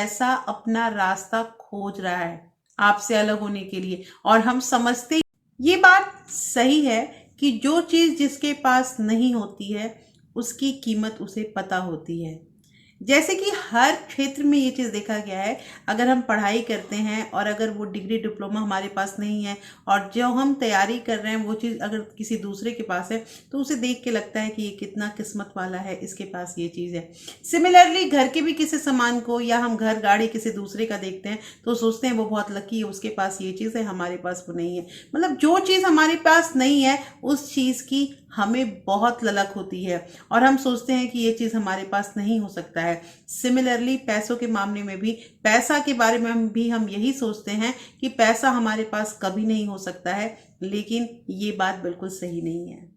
पैसा अपना रास्ता खोज रहा है आपसे अलग होने के लिए। और हम समझते ये बात सही है कि जो चीज़ जिसके पास नहीं होती है उसकी कीमत उसे पता होती है। जैसे कि हर क्षेत्र में ये चीज़ देखा गया है, अगर हम पढ़ाई करते हैं और अगर वो डिग्री डिप्लोमा हमारे पास नहीं है और जो हम तैयारी कर रहे हैं वो चीज़ अगर किसी दूसरे के पास है तो उसे देख के लगता है कि ये कितना किस्मत वाला है, इसके पास ये चीज़ है। सिमिलरली घर के भी किसी सामान को या हम घर गाड़ी किसी दूसरे का देखते हैं तो सोचते हैं वो बहुत लकी है, उसके पास ये चीज़ है, हमारे पास वो नहीं है। मतलब जो चीज़ हमारे पास नहीं है उस चीज़ की हमें बहुत ललक होती है और हम सोचते हैं कि ये चीज़ हमारे पास नहीं हो सकता है। सिमिलरली पैसों के मामले में भी पैसा के बारे में हम यही सोचते हैं कि पैसा हमारे पास कभी नहीं हो सकता है, लेकिन ये बात बिल्कुल सही नहीं है।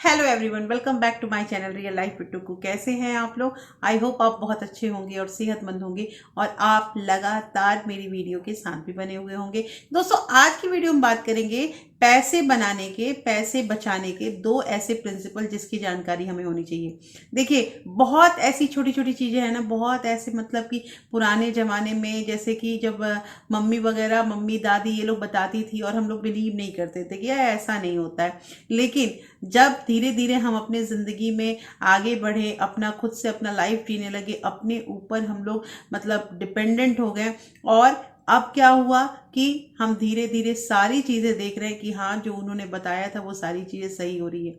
Hello everyone, welcome back to my channel real life with Tuku. कैसे हैं आप लोग? आई होप आप बहुत अच्छे होंगे और सेहतमंद होंगे और आप लगातार मेरी वीडियो के साथ भी बने हुए होंगे। दोस्तों, आज की वीडियो में बात करेंगे पैसे बनाने के, पैसे बचाने के दो ऐसे प्रिंसिपल जिसकी जानकारी हमें होनी चाहिए। देखिए, बहुत ऐसी छोटी छोटी चीज़ें हैं ना, बहुत ऐसे मतलब कि पुराने ज़माने में जैसे कि जब मम्मी वगैरह, मम्मी दादी ये लोग बताती थी और हम लोग बिलीव नहीं करते थे कि ऐसा नहीं होता है। लेकिन जब धीरे धीरे हम अपने ज़िंदगी में आगे बढ़े, अपना खुद से अपना लाइफ जीने लगे, अपने ऊपर हम लोग मतलब डिपेंडेंट हो गए और अब क्या हुआ कि हम धीरे धीरे सारी चीज़ें देख रहे हैं कि हाँ, जो उन्होंने बताया था वो सारी चीज़ें सही हो रही है।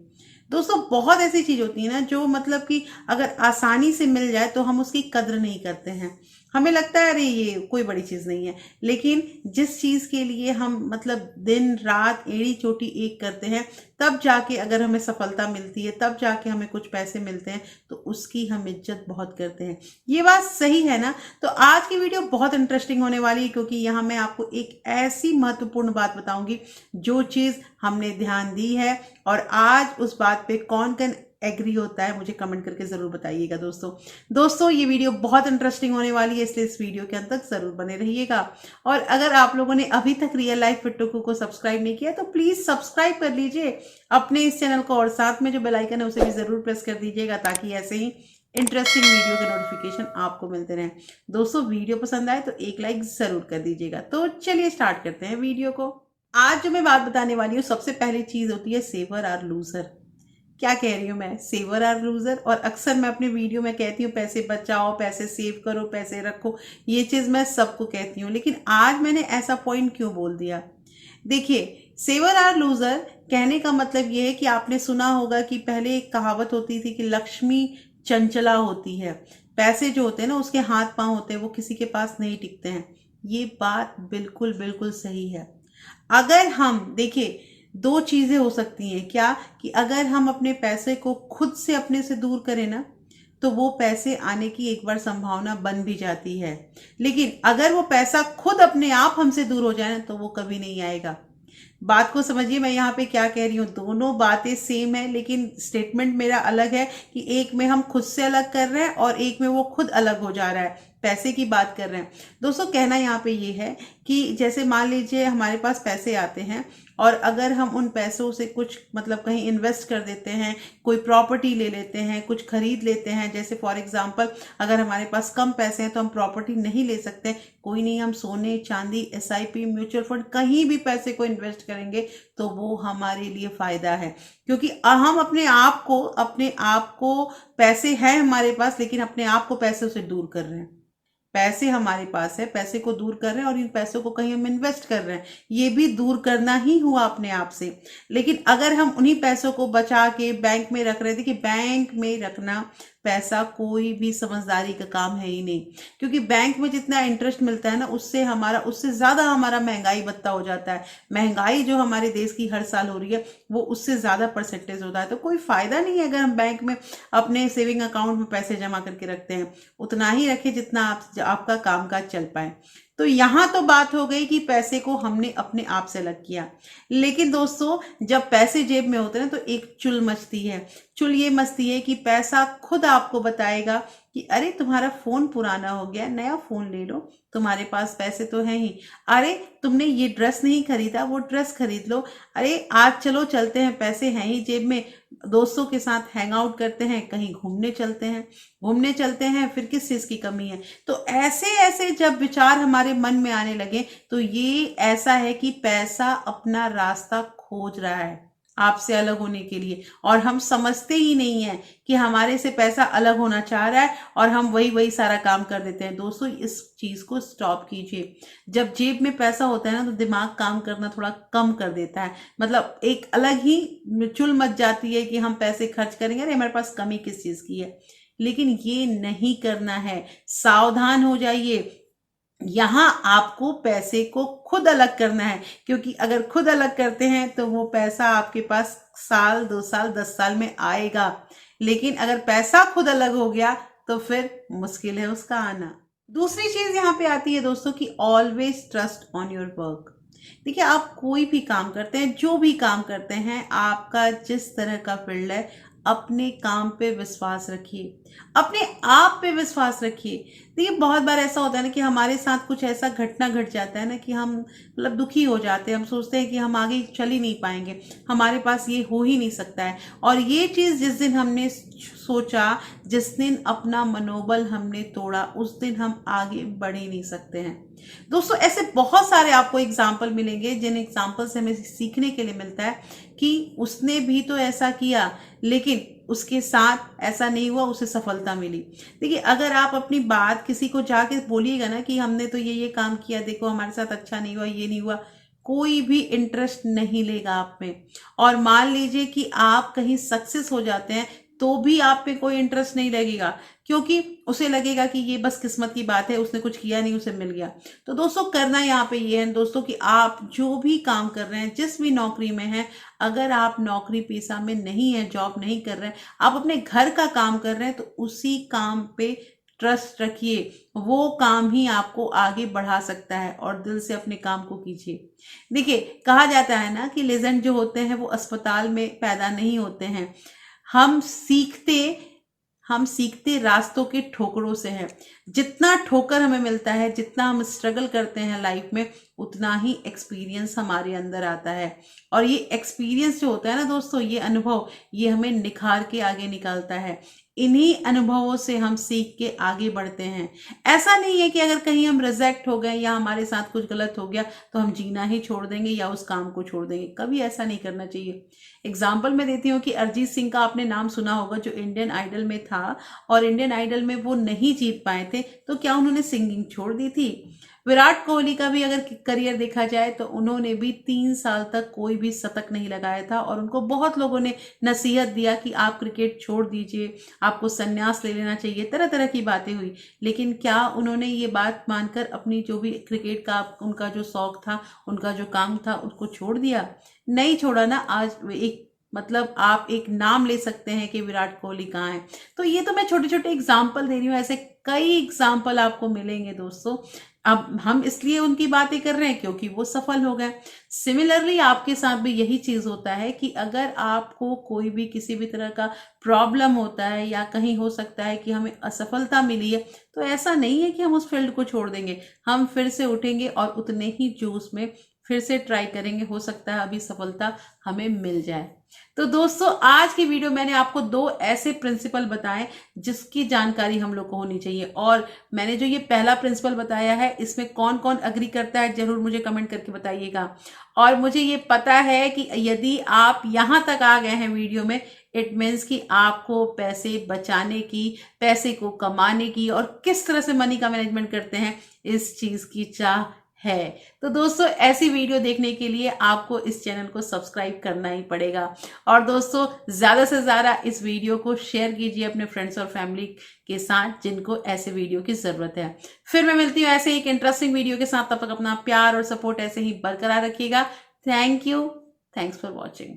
दोस्तों, बहुत ऐसी चीज़ होती है ना जो मतलब कि अगर आसानी से मिल जाए तो हम उसकी कद्र नहीं करते हैं। हमें लगता है अरे ये कोई बड़ी चीज़ नहीं है, लेकिन जिस चीज़ के लिए हम मतलब दिन रात एड़ी चोटी एक करते हैं, तब जाके अगर हमें सफलता मिलती है, तब जाके हमें कुछ पैसे मिलते हैं तो उसकी हम इज्जत बहुत करते हैं। ये बात सही है ना? तो आज की वीडियो बहुत इंटरेस्टिंग होने वाली है क्योंकि यहाँ मैं आपको एक ऐसी महत्वपूर्ण बात बताऊंगी जो चीज़ हमने ध्यान दी है और आज उस बात पे कौन कौन एग्री होता है मुझे कमेंट करके ज़रूर बताइएगा। दोस्तों ये वीडियो बहुत इंटरेस्टिंग होने वाली है, इसलिए इस वीडियो के अंत तक ज़रूर बने रहिएगा। और अगर आप लोगों ने अभी तक रियल लाइफ विद टुकू को सब्सक्राइब नहीं किया तो प्लीज़ सब्सक्राइब कर लीजिए अपने इस चैनल को और साथ में जो बेल आइकन है उसे भी ज़रूर प्रेस कर दीजिएगा ताकि ऐसे ही इंटरेस्टिंग वीडियो के नोटिफिकेशन आपको मिलते रहें। दोस्तों, वीडियो पसंद आए तो एक लाइक ज़रूर कर दीजिएगा। तो चलिए स्टार्ट करते हैं वीडियो को। आज जो मैं बात बताने वाली हूँ, सबसे पहली चीज़ होती है सेवर और लूजर। क्या कह रही हूँ मैं? सेवर और लूजर। और अक्सर मैं अपने वीडियो में कहती हूँ पैसे बचाओ, पैसे सेव करो, पैसे रखो, ये चीज़ मैं सबको कहती हूँ, लेकिन आज मैंने ऐसा पॉइंट क्यों बोल दिया? देखिए, सेवर और लूजर कहने का मतलब ये है कि आपने सुना होगा कि पहले एक कहावत होती थी कि लक्ष्मी चंचला होती है, पैसे जो होते हैं ना उसके हाथ पांव होते हैं, वो किसी के पास नहीं टिकते हैं। ये बात बिल्कुल बिल्कुल सही है। अगर हम देखिए, दो चीज़ें हो सकती हैं क्या, कि अगर हम अपने पैसे को खुद से अपने से दूर करें ना तो वो पैसे आने की एक बार संभावना बन भी जाती है, लेकिन अगर वो पैसा खुद अपने आप हमसे दूर हो जाए ना तो वो कभी नहीं आएगा। बात को समझिए, मैं यहाँ पे क्या कह रही हूँ। दोनों बातें सेम है लेकिन स्टेटमेंट मेरा अलग है कि एक में हम खुद से अलग कर रहे हैं और एक में वो खुद अलग हो जा रहा है। पैसे की बात कर रहे हैं। दोस्तों, कहना यहाँ पे ये है कि जैसे मान लीजिए हमारे पास पैसे आते हैं और अगर हम उन पैसों से कुछ मतलब कहीं इन्वेस्ट कर देते हैं, कोई प्रॉपर्टी ले लेते हैं, कुछ खरीद लेते हैं। जैसे फॉर एग्जांपल अगर हमारे पास कम पैसे हैं तो हम प्रॉपर्टी नहीं ले सकते, कोई नहीं, हम सोने चांदी, एसआईपी, म्यूचुअल फंड कहीं भी पैसे को इन्वेस्ट करेंगे तो वो हमारे लिए फायदा है, क्योंकि हम अपने आप को पैसे हैं हमारे पास लेकिन अपने आप को पैसों से दूर कर रहे हैं। पैसे हमारे पास है, पैसे को दूर कर रहे हैं और इन पैसों को कहीं हम इन्वेस्ट कर रहे हैं, ये भी दूर करना ही हुआ अपने आप से। लेकिन अगर हम उन्हीं पैसों को बचा के बैंक में रख रहे थे, कि बैंक में रखना पैसा कोई भी समझदारी का काम है ही नहीं, क्योंकि बैंक में जितना इंटरेस्ट मिलता है ना उससे ज़्यादा हमारा महंगाई भत्ता हो जाता है। महंगाई जो हमारे देश की हर साल हो रही है वो उससे ज़्यादा परसेंटेज होता है। तो कोई फ़ायदा नहीं है अगर हम बैंक में अपने सेविंग अकाउंट में पैसे जमा करके रखते हैं, उतना ही रखें जितना आपका कामकाज चल पाए। तो यहाँ तो बात हो गई कि पैसे को हमने अपने आप से अलग किया। लेकिन दोस्तों, जब पैसे जेब में होते हैं तो एक चुल मचती है। चुल ये मचती है कि पैसा खुद आपको बताएगा कि अरे तुम्हारा फ़ोन पुराना हो गया, नया फ़ोन ले लो, तुम्हारे पास पैसे तो हैं ही। अरे तुमने ये ड्रेस नहीं खरीदा, वो ड्रेस खरीद लो। अरे आज चलो चलते हैं, पैसे हैं ही जेब में, दोस्तों के साथ हैंग आउट करते हैं, कहीं घूमने चलते हैं, फिर किस चीज़ की कमी है। तो ऐसे ऐसे जब विचार हमारे मन में आने लगे तो ये ऐसा है कि पैसा अपना रास्ता खोज रहा है आपसे अलग होने के लिए, और हम समझते ही नहीं है कि हमारे से पैसा अलग होना चाह रहा है और हम वही वही सारा काम कर देते हैं। दोस्तों इस चीज को स्टॉप कीजिए। जब जेब में पैसा होता है ना तो दिमाग काम करना थोड़ा कम कर देता है, मतलब एक अलग ही चुल मच जाती है कि हम पैसे खर्च करेंगे, अरे हमारे पास कमी किस चीज की है। लेकिन ये नहीं करना है, सावधान हो जाइए। यहाँ आपको पैसे को खुद अलग करना है, क्योंकि अगर खुद अलग करते हैं तो वो पैसा आपके पास साल 2 साल 10 साल में आएगा। लेकिन अगर पैसा खुद अलग हो गया तो फिर मुश्किल है उसका आना। दूसरी चीज यहाँ पे आती है दोस्तों कि always trust on your work. देखिए आप कोई भी काम करते हैं, जो भी काम करते हैं, आपका जिस तरह का फील्ड है, अपने काम पे विश्वास रखिए, अपने आप पे विश्वास रखिए। देखिए बहुत बार ऐसा होता है ना कि हमारे साथ कुछ ऐसा घटना घट जाता है ना कि हम मतलब दुखी हो जाते हैं, हम सोचते हैं कि हम आगे चल ही नहीं पाएंगे, हमारे पास ये हो ही नहीं सकता है। और ये चीज़ जिस दिन हमने सोचा, जिस दिन अपना मनोबल हमने तोड़ा, उस दिन हम आगे बढ़ ही नहीं सकते हैं। दोस्तों ऐसे बहुत सारे आपको एग्जाम्पल मिलेंगे जिन एग्जाम्पल से हमें सीखने के लिए मिलता है कि उसने भी तो ऐसा किया लेकिन उसके साथ ऐसा नहीं हुआ, उसे सफलता मिली। देखिए अगर आप अपनी बात किसी को जाके बोलिएगा ना कि हमने तो ये काम किया, देखो हमारे साथ अच्छा नहीं हुआ, ये नहीं हुआ, कोई भी इंटरेस्ट नहीं लेगा आप में। और मान लीजिए कि आप कहीं सक्सेस हो जाते हैं तो भी आप पे कोई इंटरेस्ट नहीं लगेगा, क्योंकि उसे लगेगा कि ये बस किस्मत की बात है, उसने कुछ किया नहीं, उसे मिल गया। तो दोस्तों करना यहाँ पे ये है दोस्तों कि आप जो भी काम कर रहे हैं, जिस भी नौकरी में हैं, अगर आप नौकरी पेशा में नहीं है, जॉब नहीं कर रहे हैं, आप अपने घर का काम कर रहे हैं, तो उसी काम पे ट्रस्ट रखिए। वो काम ही आपको आगे बढ़ा सकता है और दिल से अपने काम को कीजिए। देखिए कहा जाता है ना कि लेजेंड जो होते हैं वो अस्पताल में पैदा नहीं होते हैं, हम सीखते रास्तों के ठोकरों से हैं। जितना ठोकर हमें मिलता है, जितना हम स्ट्रगल करते हैं लाइफ में, उतना ही एक्सपीरियंस हमारे अंदर आता है। और ये एक्सपीरियंस जो होता है ना दोस्तों, ये अनुभव, ये हमें निखार के आगे निकालता है। इन्हीं अनुभवों से हम सीख के आगे बढ़ते हैं। ऐसा नहीं है कि अगर कहीं हम रिजेक्ट हो गए या हमारे साथ कुछ गलत हो गया तो हम जीना ही छोड़ देंगे या उस काम को छोड़ देंगे, कभी ऐसा नहीं करना चाहिए। एग्जाम्पल मैं देती हूँ कि अरिजीत सिंह का आपने नाम सुना होगा, जो इंडियन आइडल में था और इंडियन आइडल में वो नहीं जीत पाए थे, तो क्या उन्होंने सिंगिंग छोड़ दी थी? विराट कोहली का भी अगर करियर देखा जाए तो उन्होंने भी 3 साल तक कोई भी शतक नहीं लगाया था और उनको बहुत लोगों ने नसीहत दिया कि आप क्रिकेट छोड़ दीजिए, आपको संन्यास ले लेना चाहिए, तरह तरह की बातें हुई। लेकिन क्या उन्होंने ये बात मानकर अपनी जो भी क्रिकेट का उनका जो शौक था, उनका जो काम था, उसको छोड़ दिया? नहीं छोड़ा ना। आज एक मतलब आप एक नाम ले सकते हैं कि विराट कोहली कहाँ है। तो ये तो मैं छोटे छोटे एग्जाम्पल दे रही हूँ, ऐसे कई एग्जाम्पल आपको मिलेंगे दोस्तों। अब हम इसलिए उनकी बातें कर रहे हैं क्योंकि वो सफल हो गए। सिमिलरली आपके साथ भी यही चीज होता है कि अगर आपको कोई भी किसी भी तरह का प्रॉब्लम होता है या कहीं हो सकता है कि हमें असफलता मिली है, तो ऐसा नहीं है कि हम उस फील्ड को छोड़ देंगे, हम फिर से उठेंगे और उतने ही जोश में फिर से ट्राई करेंगे, हो सकता है अभी सफलता हमें मिल जाए। तो दोस्तों आज की वीडियो मैंने आपको 2 ऐसे प्रिंसिपल बताए जिसकी जानकारी हम लोग को होनी चाहिए। और मैंने जो ये पहला प्रिंसिपल बताया है, इसमें कौन कौन अग्री करता है जरूर मुझे कमेंट करके बताइएगा। और मुझे ये पता है कि यदि आप यहाँ तक आ गए हैं वीडियो में, इट मीन्स कि आपको पैसे बचाने की, पैसे को कमाने की और किस तरह से मनी का मैनेजमेंट करते हैं, इस चीज की चाह है। तो दोस्तों ऐसी वीडियो देखने के लिए आपको इस चैनल को सब्सक्राइब करना ही पड़ेगा। और दोस्तों ज्यादा से ज्यादा इस वीडियो को शेयर कीजिए अपने फ्रेंड्स और फैमिली के साथ जिनको ऐसे वीडियो की जरूरत है। फिर मैं मिलती हूँ ऐसे एक इंटरेस्टिंग वीडियो के साथ, तब तक अपना प्यार और सपोर्ट ऐसे ही बरकरार रखिएगा। Thank you, thanks for watching.